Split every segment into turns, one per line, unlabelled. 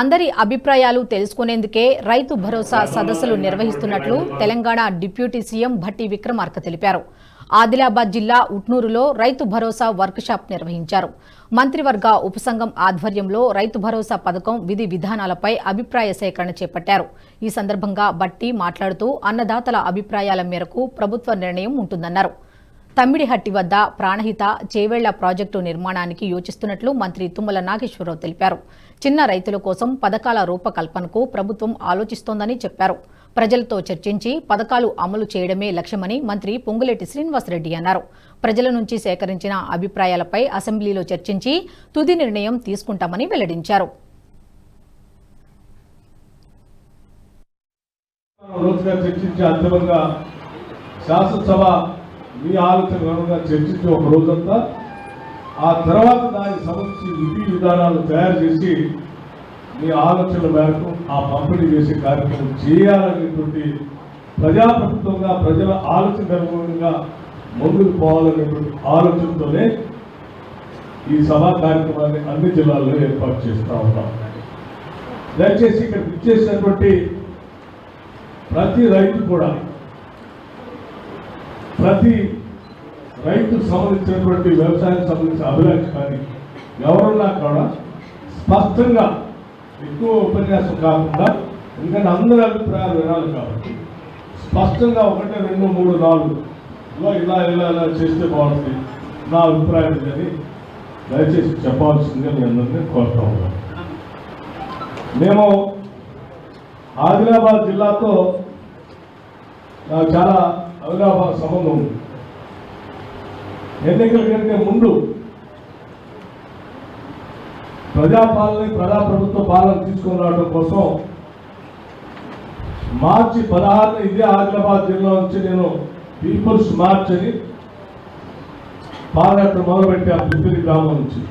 అందరి అభిప్రాయాలు తెలుసుకునేందుకే రైతు భరోసా సదస్సులు నిర్వహిస్తున్నట్లు తెలంగాణ డిప్యూటీ సీఎం భట్టి విక్రమార్క తెలిపారు. ఆదిలాబాద్ జిల్లా ఉట్నూరులో రైతు భరోసా వర్క్షాప్ నిర్వహించారు. మంత్రివర్గ ఉపసంఘం ఆధ్వర్యంలో రైతు భరోసా పథకం విధి విధానాలపై అభిప్రాయ సేకరణ చేపట్టారు. ఈ సందర్భంగా భట్టి మాట్లాడుతూ అన్నదాతల అభిప్రాయాల మేరకు ప్రభుత్వ నిర్ణయం ఉంటుందన్నారు. తమ్మిడిహట్టి వద్ద ప్రాణహిత చేవేళ్ల ప్రాజెక్టు నిర్మాణానికి యోచిస్తున్నట్లు మంత్రి తుమ్మల నాగేశ్వరరావు తెలిపారు. చిన్న రైతుల కోసం పథకాల రూపకల్పనకు ప్రభుత్వం ఆలోచిస్తోందని చెప్పారు. ప్రజలతో చర్చించి పథకాలు అమలు చేయడమే లక్ష్యమని మంత్రి పొంగులేటి శ్రీనివాసరెడ్డి అన్నారు. ప్రజల నుంచి సేకరించిన అభిప్రాయాలపై అసెంబ్లీలో చర్చించి తుది నిర్ణయం తీసుకుంటామని వెల్లడించారు.
మీ ఆలోచనగా చర్చించి ఒక రోజంతా ఆ తర్వాత దానికి సంబంధించి విధి విధానాలు తయారు చేసి మీ ఆలోచనల మేరకు ఆ పంపిణీ చేసే కార్యక్రమం చేయాలనేటువంటి ప్రజాప్రభుత్వంగా ప్రజల ఆలోచన అనుగుణంగా ముందుకు పోవాలనేటువంటి ఆలోచనతోనే ఈ సభా కార్యక్రమాన్ని అన్ని జిల్లాల్లో ఏర్పాటు చేస్తూ ఉన్నాం. దయచేసి ఇక్కడ ఇచ్చేసినటువంటి ప్రతి రైతు కూడా ప్రతి రైతుకు సంబంధించినటువంటి వ్యవసాయానికి సంబంధించిన అభిలాష కానీ ఎవరున్నా కూడా స్పష్టంగా ఎక్కువ ఉపన్యాసం కాకుండా, ఎందుకంటే అందరి అభిప్రాయాలు వినాలి కాబట్టి స్పష్టంగా 1, 2, 3, 4 ఇలా ఇలా ఇలా చేస్తే బాగుంటుంది నా అభిప్రాయం అని దయచేసి చెప్పాల్సిందిగా మీ అందరినీ కోరుతా ఉన్నాను. మేము ఆదిలాబాద్ జిల్లాతో నాకు చాలా అవినాభావ సంబంధం ఉంది. ఎన్నికల కంటే ముందు ప్రజాప్రభుత్వ పాలన తీసుకుని రావడం కోసం మార్చి 16 ఇదే ఆదిలాబాద్ జిల్లా నుంచి నేను పీపుల్స్ మార్చ్ అని పాదయాత్ర మొదలుపెట్టాను. పిప్పిలి గ్రామం నుంచి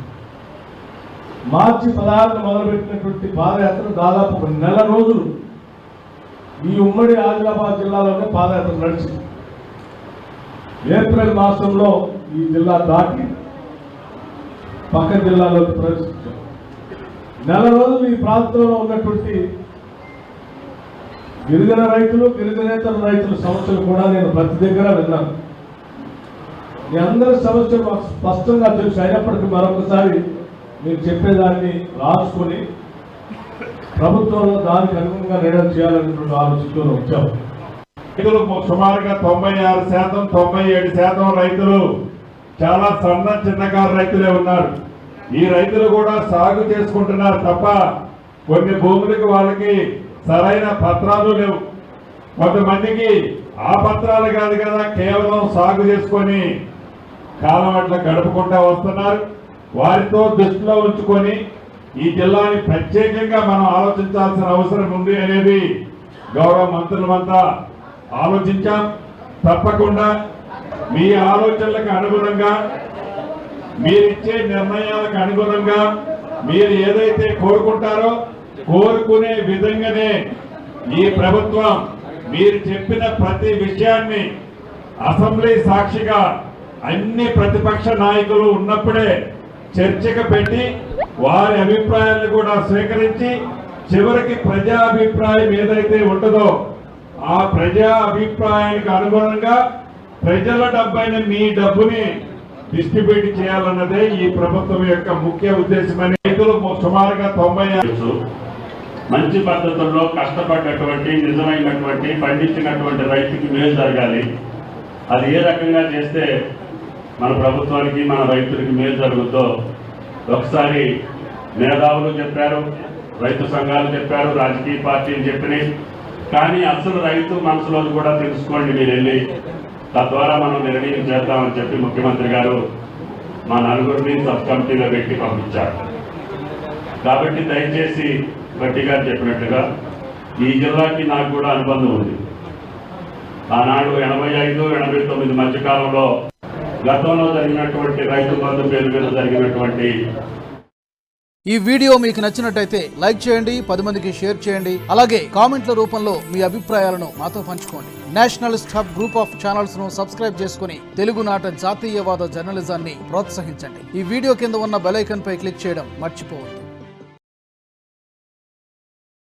మార్చి 16 మొదలుపెట్టినటువంటి పాదయాత్ర దాదాపు 1 నెల రోజులు ఈ ఉమ్మడి ఆదిలాబాద్ జిల్లాలోనే పాదయాత్ర నడిచింది. ఏప్రిల్ మాసంలో ఈ జిల్లా దాటి పక్క జిల్లాలోకి ప్రవేశించాం. నెల రోజులు ఈ ప్రాంతంలో ఉన్నటువంటి గిరిజన రైతులు, గిరిజనేతర రైతుల సమస్యలు కూడా నేను ప్రతి దగ్గర విన్నాను. మీ అందరి సమస్యలు మాకు స్పష్టంగా తెలుసు. అయినప్పటికీ మరొకసారి మీరు చెప్పేదాన్ని రాసుకొని ప్రభుత్వంలో దానికి అనుగుణంగా నిర్ణయం చేయాలనేటువంటి ఆలోచనతో వచ్చాము.
సుమారుగా 96%, 97% రైతులు చాలా సన్న చిన్నకారు రైతులే ఉన్నారు. ఈ రైతులు కూడా సాగు చేసుకుంటున్నారు తప్ప కొన్ని భూములకు వాళ్ళకి సరైన పత్రాలు లేవు. కొంతమందికి ఆ పత్రాలు కాదు కదా, కేవలం సాగు చేసుకొని కాలం అట్లా గడుపుకుంటూ వస్తున్నారు. వారితో దృష్టిలో ఉంచుకొని ఈ జిల్లాని ప్రత్యేకంగా మనం ఆలోచించాల్సిన అవసరం ఉంది అనేది గౌరవ మంత్రులమంతా ఆలోచించాం. తప్పకుండా మీ ఆలోచనలకు అనుగుణంగా, మీరిచ్చే నిర్ణయాలకు అనుగుణంగా మీరు ఏదైతే కోరుకుంటారో కోరుకునే విధంగానే ఈ ప్రభుత్వం మీరు చెప్పిన ప్రతి విషయాన్ని అసెంబ్లీ సాక్షిగా అన్ని ప్రతిపక్ష నాయకులు ఉన్నప్పుడే చర్చకు పెట్టి వారి అభిప్రాయాలను కూడా స్వీకరించి చివరికి ప్రజా అభిప్రాయం ఏదైతే ఉంటుందో ఆ ప్రజా అభిప్రాయానికి అనుగుణంగా ప్రజల డబ్బైన మీ డబ్బుని డిస్ట్రిబ్యూట్ చేయాలన్నదే ఈ ప్రభుత్వం యొక్క ముఖ్య ఉద్దేశమని రైతులు సుమారుగా 90
మంచి పద్ధతుల్లో కష్టపడ్డటువంటి నిజమైనటువంటి పండించినటువంటి రైతుకి మేలు జరగాలి. అది ఏ రకంగా చేస్తే మన ప్రభుత్వానికి మన రైతులకి మేలు జరుగుతుందో ఒకసారి మేధావులు చెప్పారు, రైతు సంఘాలు చెప్పారు, రాజకీయ పార్టీలు చెప్పినాయి. కానీ అసలు రైతు మనసులో కూడా తెలుసుకోండి మీరు వెళ్ళి, తద్వారా మనం నిర్ణయం చేద్దామని చెప్పి ముఖ్యమంత్రి గారు మా నలుగురిని సబ్ కమిటీలో పెట్టి పంపించారు. కాబట్టి దయచేసి భట్టి గారు చెప్పినట్టుగా ఈ జిల్లాకి నాకు కూడా అనుబంధం ఉంది. ఆనాడు 85, 89 మధ్యకాలంలో గతంలో జరిగినటువంటి రైతు బంధు పేరు మీద జరిగినటువంటి
ఈ వీడియో మీకు నచ్చినట్టయితే లైక్ చేయండి, 10 మందికి షేర్ చేయండి. అలాగే కామెంట్ల రూపంలో మీ అభిప్రాయాలను మాతో పంచుకోండి. Nationalist hub group of channels ను సబ్స్క్రైబ్ చేసుకుని తెలుగునాట జాతీయవాద జర్నలిజాన్ని ప్రోత్సహించండి. ఈ వీడియో కింద ఉన్న బెల్ ఐకాన్ పై క్లిక్ చేయడం మర్చిపోవద్దు.